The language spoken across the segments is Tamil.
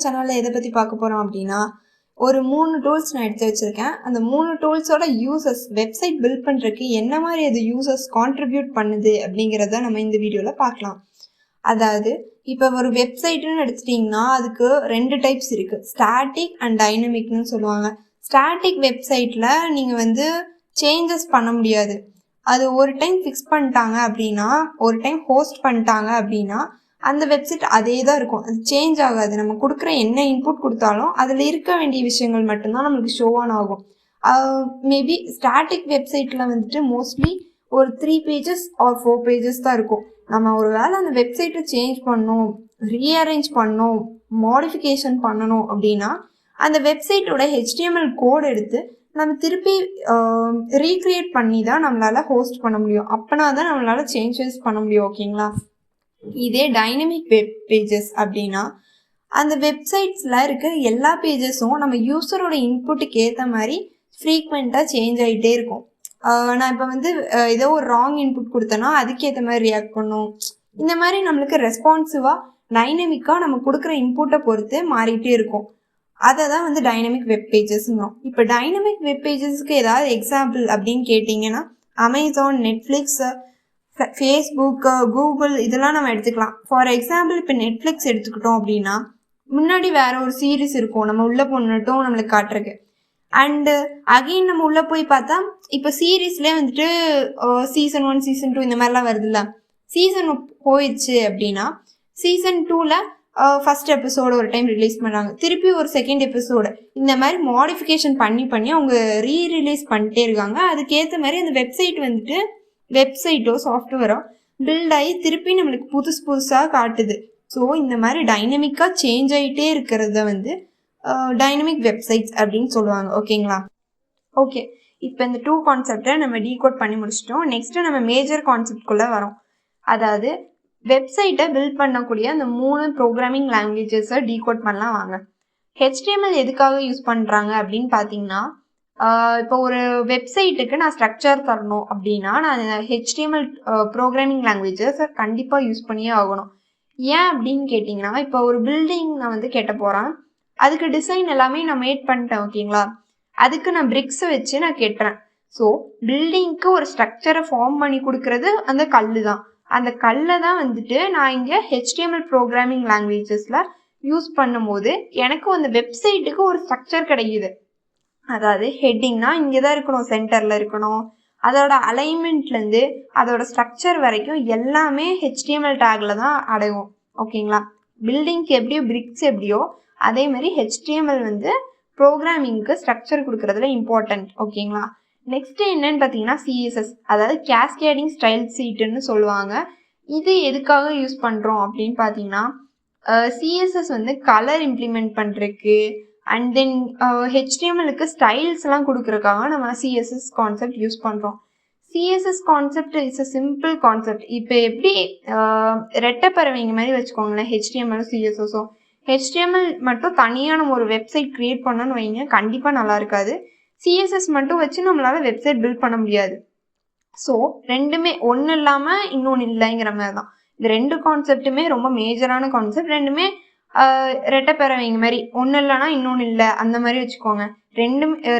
சேனலில் எதை பற்றி பார்க்க போகிறோம் அப்படின்னா, ஒரு 3 டூல்ஸ் நான் எடுத்து வச்சுருக்கேன். அந்த 3 டூல்ஸோட யூசஸ் வெப்சைட் பில்ட் பண்ணுறதுக்கு என்ன மாதிரி அது யூசஸ் கான்ட்ரிபியூட் பண்ணுது அப்படிங்கிறத நம்ம இந்த வீடியோவில் பார்க்கலாம். அதாவது இப்போ ஒரு வெப்சைட்டுன்னு எடுத்துட்டிங்கன்னா அதுக்கு 2 டைப்ஸ் இருக்குது. ஸ்டாட்டிக் அண்ட் டைனமிக்னு சொல்லுவாங்க. ஸ்டாட்டிக் வெப்சைட்டில் நீங்கள் சேஞ்சஸ் பண்ண முடியாது. அது ஒரு டைம் ஃபிக்ஸ் பண்ணிட்டாங்க அப்படின்னா, ஒரு டைம் ஹோஸ்ட் பண்ணிட்டாங்க அப்படின்னா அந்த வெப்சைட் அதே தான் இருக்கும். அது சேஞ்ச் ஆகாது. நம்ம கொடுக்குற என்ன இன்புட் கொடுத்தாலும் அதில் இருக்க வேண்டிய விஷயங்கள் மட்டும்தான் நம்மளுக்கு ஷோ ஆன் ஆகும். மேபி ஸ்டாட்டிக் வெப்சைட்டில் மோஸ்ட்லி ஒரு 3 பேஜஸ் ஆர் 4 பேஜஸ் தான் இருக்கும். நம்ம ஒரு வேளை அந்த வெப்சைட்டை சேஞ்ச் பண்ணணும், ரீஅரேஞ்ச் பண்ணணும், மாடிஃபிகேஷன் பண்ணணும் அப்படின்னா அந்த வெப்சைட்டோட HTML கோட் எடுத்து நம்ம திருப்பி ரீக்ரியேட் பண்ணி தான் நம்மளால் ஹோஸ்ட் பண்ண முடியும். அப்போனா தான் நம்மளால் சேஞ்சஸ் பண்ண முடியும். ஓகேங்களா? இதே டைனமிக் வெப் பேஜஸ் அப்படின்னா அந்த வெப்சைட்ஸில் இருக்க எல்லா பேஜஸும் நம்ம யூஸரோட இன்புட்டுக்கு ஏற்ற மாதிரி ஃப்ரீக்வெண்ட்டாக சேஞ்ச் ஆகிட்டே இருக்கும். நான் இப்போ ஏதோ ஒரு ராங் இன்புட் கொடுத்தேன்னா அதுக்கேற்ற மாதிரி ரியாக்ட் பண்ணும். இந்த மாதிரி நம்மளுக்கு ரெஸ்பான்சிவாக டைனமிக்காக நம்ம கொடுக்குற இன்புட்டை பொறுத்து மாறிட்டே இருக்கும். அதை தான் டைனமிக் வெப் பேஜஸ்ங்கிறோம். இப்போ டைனமிக் வெப் பேஜஸ்க்கு ஏதாவது எக்ஸாம்பிள் அப்படின்னு கேட்டிங்கன்னா அமேசான், நெட்ஃப்ளிக்ஸ், ஃபேஸ்புக், கூகுள் இதெல்லாம் நம்ம எடுத்துக்கலாம். ஃபார் எக்ஸாம்பிள் இப்போ நெட்ஃப்ளிக்ஸ் எடுத்துக்கிட்டோம் அப்படின்னா முன்னாடி வேற ஒரு சீரீஸ் இருக்கும் நம்ம உள்ளே போனட்டும் நம்மளுக்கு காட்டுறக்கு. அண்டு அகெயின் நம்ம உள்ளே போய் பார்த்தா இப்போ சீரீஸ்லேயே சீசன் 1 சீசன் 2 இந்த மாதிரிலாம் வருதுல்ல. சீசன் போயிடுச்சு அப்படின்னா சீசன் 2ல் ஃபஸ்ட் எபிசோடு ஒரு டைம் ரிலீஸ் பண்ணுறாங்க, திருப்பி ஒரு செகண்ட் எபிசோடு, இந்த மாதிரி மாடிஃபிகேஷன் பண்ணி அவங்க ரீரிலீஸ் பண்ணிட்டே இருக்காங்க. அதுக்கேற்ற மாதிரி அந்த வெப்சைட்டோ சாஃப்ட்வேரோ பில்ட் ஆகி திருப்பி நம்மளுக்கு புதுசாக காட்டுது. ஸோ இந்த மாதிரி டைனமிக்காக சேஞ்ச் ஆகிட்டே இருக்கிறத டைனமிக் வெப்சைட்ஸ் அப்படின்னு சொல்லுவாங்க. ஓகேங்களா? ஓகே, இப்போ இந்த 2 கான்செப்டை நம்ம டீகோட் பண்ணி முடிச்சிட்டோம். நெக்ஸ்ட்டு நம்ம மேஜர் கான்செப்ட்குள்ளே வரோம். அதாவது வெப்சைட்டை பில்ட் பண்ணக்கூடிய அந்த 3 ப்ரோக்ராமிங் லாங்குவேஜஸை டீகோட் பண்ணலாம் வாங்க. HTML எதுக்காக யூஸ் பண்ணுறாங்க அப்படின்னு பார்த்தீங்கன்னா, இப்போ ஒரு வெப்சைட்டுக்கு நான் ஸ்ட்ரக்சர் தரணும் அப்படின்னா நான் HTML ப்ரோக்ராமிங் லாங்குவேஜஸை கண்டிப்பாக யூஸ் பண்ணியே ஆகணும். ஏன் அப்படின்னு கேட்டிங்கன்னா, இப்போ ஒரு பில்டிங் நான் கட்ட போகிறேன், அதுக்கு டிசைன் எல்லாமே நான் மேட் பண்ணிட்டேன். ஓகேங்களா? அதுக்கு நான் பிரிக்ஸை வச்சு நான் கட்டுறேன். ஸோ பில்டிங்க்கு ஒரு ஸ்ட்ரக்சரை ஃபார்ம் பண்ணி கொடுக்கறது அந்த கல் தான். அந்த கல்லை தான் நான் இங்கே HTML ப்ரோக்ராமிங் லாங்குவேஜஸில் யூஸ் பண்ணும்போது எனக்கு அந்த வெப்சைட்டுக்கு ஒரு ஸ்ட்ரக்சர் கிடைக்குது. அதாவது ஹெட்டிங்னா இங்கே தான் இருக்கணும், சென்டரில் இருக்கணும், அதோட அலைன்மெண்ட்லேருந்து அதோட ஸ்ட்ரக்சர் வரைக்கும் எல்லாமே HTML டேக்கில் தான் அடையும். ஓகேங்களா? பில்டிங்க்கு எப்படியோ பிரிக்ஸ் எப்படியோ அதே மாதிரி HTML ப்ரோக்ராமிங்க்கு ஸ்ட்ரக்சர் கொடுக்குறதுல இம்பார்ட்டன்ட். ஓகேங்களா? நெக்ஸ்ட்டு என்னன்னு பார்த்தீங்கன்னா CSS, அதாவது கேஸ்கேடிங் ஸ்டைல் ஷீட்டுன்னு சொல்லுவாங்க. இது எதுக்காக யூஸ் பண்ணுறோம் அப்படின்னு பார்த்தீங்கன்னா CSS கலர் இம்ப்ளிமெண்ட் பண்ணுறதுக்கு அண்ட் தென் HTMLக்கு ஸ்டைல்ஸ்லாம் கொடுக்குறதுக்காக நம்ம CSS கான்செப்ட் யூஸ் பண்ணுறோம். CSS concept is a simple concept. இப்போ எப்படி ரெட்டைப்பறவைங்க மாதிரி வச்சுக்கோங்களேன் HTML CSSம். HTML மட்டும் தனியாக நம்ம ஒரு வெப்சைட் க்ரியேட் பண்ணோன்னு வைங்க, கண்டிப்பாக நல்லா இருக்காது. CSS மட்டும் வச்சு நம்மளால் வெப்சைட் பில்ட் பண்ண முடியாது. ஸோ ரெண்டுமே ஒன்று இல்லாமல் இன்னொன்று இல்லைங்கிற மாதிரி தான். இந்த 2 கான்செப்ட்டுமே ரொம்ப மேஜரான கான்செப்ட். ரெண்டுமே ரெட்டைப்பறவைங்க மாதிரி, ஒன்று இல்லைன்னா இன்னொன்று இல்லை அந்த மாதிரி வச்சுக்கோங்க.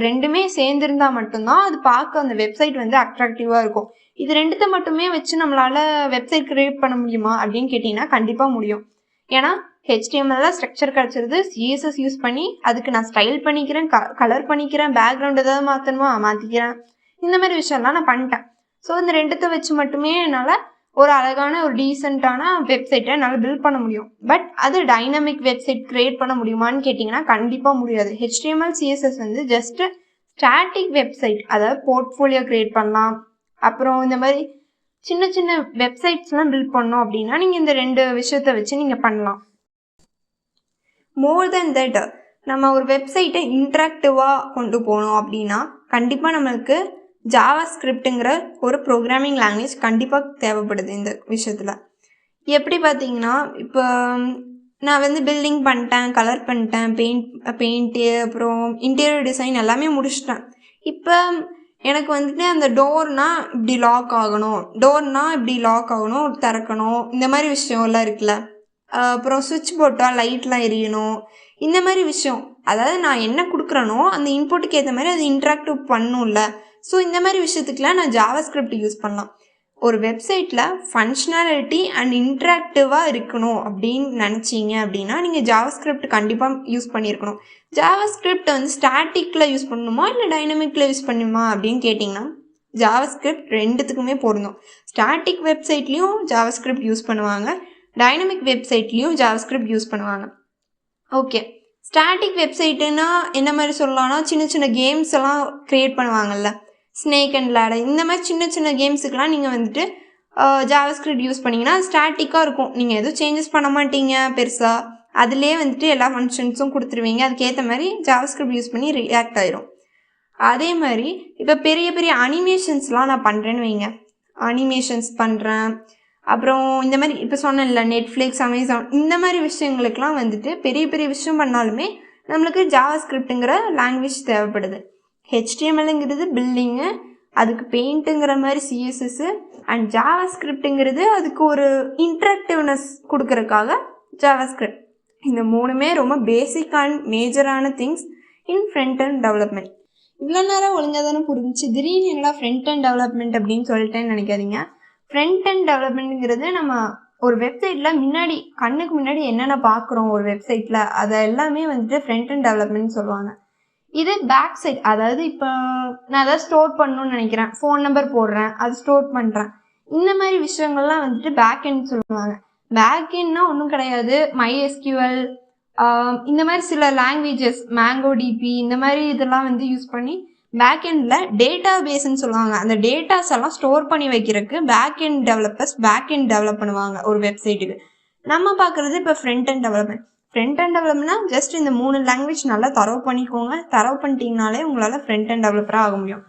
ரெண்டுமே சேர்ந்துருந்தா மட்டும்தான் அது பார்க்க அந்த வெப்சைட் அட்ராக்டிவாக இருக்கும். இது 2த்தை மட்டுமே வச்சு நம்மளால் வெப்சைட் க்ரியேட் பண்ண முடியுமா அப்படின்னு கேட்டிங்கன்னா கண்டிப்பாக முடியும். ஏன்னா HTML ஸ்ட்ரக்சர் கிடச்சிருது, CSS யூஸ் பண்ணி அதுக்கு நான் ஸ்டைல் பண்ணிக்கிறேன், கலர் பண்ணிக்கிறேன், பேக்ரவுண்ட் ஏதாவது மாற்றணுமா மாற்றிக்கிறேன், இந்த மாதிரி விஷயம்லாம் நான் பண்ணிட்டேன். ஸோ இந்த 2த்தை வச்சு மட்டுமே என்னால் ஒரு அழகான ஒரு டீசெண்டான வெப்சைட்டை என்னால் பில்ட் பண்ண முடியும். பட் அது டைனமிக் வெப்சைட் க்ரியேட் பண்ண முடியுமான்னு கேட்டிங்கன்னா கண்டிப்பாக முடியாது. HTML CSS just static website, அதாவது போர்ட்ஃபோலியோ க்ரியேட் பண்ணலாம், அப்புறம் இந்த மாதிரி சின்ன சின்ன வெப்சைட்ஸ்லாம் பில்ட் பண்ணோம் அப்படின்னா நீங்கள் இந்த 2 விஷயத்தை வச்சு நீங்கள் பண்ணலாம். மோர் தென் தட் நம்ம ஒரு வெப்சைட்டை இன்ட்ராக்டிவாக கொண்டு போகணும் அப்படின்னா கண்டிப்பாக நம்மளுக்கு ஜாவாஸ்கிரிப்டுங்கிற ஒரு ப்ரோக்ராமிங் லாங்குவேஜ் கண்டிப்பாக தேவைப்படுது. இந்த விஷயத்தில் எப்படி பார்த்தீங்கன்னா, இப்போ நான் பில்டிங் பண்ணிட்டேன், கலர் பண்ணிட்டேன், பெயிண்ட்டு அப்புறம் இன்டீரியர் டிசைன் எல்லாமே முடிச்சிட்டேன். இப்போ எனக்கு அந்த டோர்னால் இப்படி லாக் ஆகணும், திறக்கணும், இந்த மாதிரி விஷயம்லாம் இருக்குல்ல. அப்புறம் சுவிட்ச் போட்டால் லைட்லாம் எரியணும். இந்த மாதிரி விஷயம், அதாவது நான் என்ன கொடுக்குறேனோ அந்த இன்புட்டுக்கு ஏற்ற மாதிரி அது இன்ட்ராக்டிவ் பண்ணும்ல. ஸோ இந்த மாதிரி விஷயத்துக்குலாம் நான் ஜாவாஸ்கிரிப்ட் யூஸ் பண்ணலாம். ஒரு வெப்சைட்டில் ஃபங்க்ஷனாலிட்டி அண்ட் இன்ட்ராக்டிவாக இருக்கணும் அப்படின்னு நினச்சிங்க அப்படின்னா நீங்கள் ஜாவாஸ்கிரிப்ட் கண்டிப்பாக யூஸ் பண்ணியிருக்கணும். ஜாவாஸ்கிரிப்ட் வந்து ஸ்டாட்டிக்கில் யூஸ் பண்ணணுமா இல்லை டைனமிக்கில் யூஸ் பண்ணணுமா அப்படின்னு கேட்டிங்கன்னா ஜாவாஸ்கிரிப்ட் ரெண்டுத்துக்குமே பொருந்தும். ஸ்டாட்டிக் வெப்சைட்லேயும் ஜாவாஸ்கிரிப்ட் யூஸ் பண்ணுவாங்க, டைனமிக் வெப்சைட்லேயும் ஜாவாஸ்கிரிப்ட் யூஸ் பண்ணுவாங்க. ஓகே, ஸ்டாட்டிக் வெப்சைட்டுன்னா என்ன மாதிரி சொல்லலாம்னா சின்ன சின்ன கேம்ஸ் எல்லாம் க்ரியேட் பண்ணுவாங்கல்ல, ஸ்னேக் அண்ட் லேடர், இந்த மாதிரி சின்ன சின்ன கேம்ஸுக்கெலாம் நீங்கள் வந்துட்டு ஜாவாஸ்கிரிப்ட் யூஸ் பண்ணிங்கன்னா ஸ்டாட்டிக்காக இருக்கும். நீங்கள் எதுவும் சேஞ்சஸ் பண்ண மாட்டீங்க பெருசாக, அதிலே வந்துட்டு எல்லா ஃபங்க்ஷன்ஸும் கொடுத்துருவீங்க. அதுக்கேற்ற மாதிரி ஜாவாஸ்கிரிப்ட் யூஸ் பண்ணி ரியாக்ட் ஆயிரும். அதே மாதிரி இப்போ பெரிய பெரிய அனிமேஷன்ஸ்லாம் நான் பண்ணுறேன்னு வைங்க, அனிமேஷன்ஸ் பண்ணுறேன், அப்புறம் இந்த மாதிரி இப்போ சொன்னேன்ல நெட்ஃப்ளிக்ஸ், அமேசான், இந்த மாதிரி விஷயங்களுக்கெலாம் வந்துட்டு பெரிய பெரிய விஷயம் பண்ணாலுமே நம்மளுக்கு ஜாவாஸ்கிரிப்ட்டுங்கிற லாங்குவேஜ் தேவைப்படுது. ஹெச்டிஎம்எல்ங்கிறது பில்டிங்கு, அதுக்கு பெயிண்ட்டுங்கிற மாதிரி சிஎஸ்எஸ்ஸு, அண்ட் ஜாவாஸ்கிரிப்ட்டுங்கிறது அதுக்கு ஒரு இன்ட்ராக்டிவ்னஸ் கொடுக்கறதுக்காக ஜாவாஸ்கிரிப்ட். இந்த மூணுமே ரொம்ப பேசிக் அண்ட் மேஜரான things in front end development. இவ்வளோ நேரம் ஒழுங்காக தானே புரிஞ்சிச்சு, திடீர்னு என்னடா ஃப்ரண்ட் அண்ட் டெவலப்மெண்ட் அப்படின்னு சொல்லிட்டேன்னு நினைக்காதீங்க. ஃப்ரண்ட் அண்ட் டெவலப்மெண்ட்டுங்கிறது நம்ம ஒரு வெப்சைட்டில் முன்னாடி கண்ணுக்கு முன்னாடி என்னென்ன பார்க்குறோம் ஒரு வெப்சைட்டில், அதை எல்லாமே வந்துட்டு ஃப்ரண்ட் அண்ட் டெவலப்மெண்ட் சொல்லுவாங்க. இது பேக் சைட், அதாவது இப்போ நான் எதாவது ஸ்டோர் பண்ணணும்னு நினைக்கிறேன், ஃபோன் நம்பர் போடுறேன், அது ஸ்டோர் பண்ணுறேன், இந்த மாதிரி விஷயங்கள்லாம் வந்துட்டு பேக் எண்ட் சொல்லுவாங்க. பேக் எண்ட்னா ஒன்றும் கிடையாது, MySQL இந்த மாதிரி சில லாங்குவேஜஸ், MongoDB இந்த மாதிரி இதெல்லாம் வந்து யூஸ் பண்ணி பேக் எண்டில் டேட்டா பேஸ்ன்னு சொல்லுவாங்க. அந்த டேட்டாஸ் எல்லாம் ஸ்டோர் பண்ணி வைக்கிறதுக்கு back end developers back end develop பண்ணுவாங்க ஒரு வெப்சைட்டுக்கு. நம்ம பார்க்குறது இப்போ front end development. Front end டெவலப்மெண்ட்னா ஜஸ்ட் இந்த 3 லாங்குவேஜ் நல்லா தரவு பண்ணிக்கோங்க. தரவு பண்ணிட்டீங்கனாலே உங்களால் ஃப்ரண்ட் அண்ட் டெவலப்பராக ஆக முடியும்.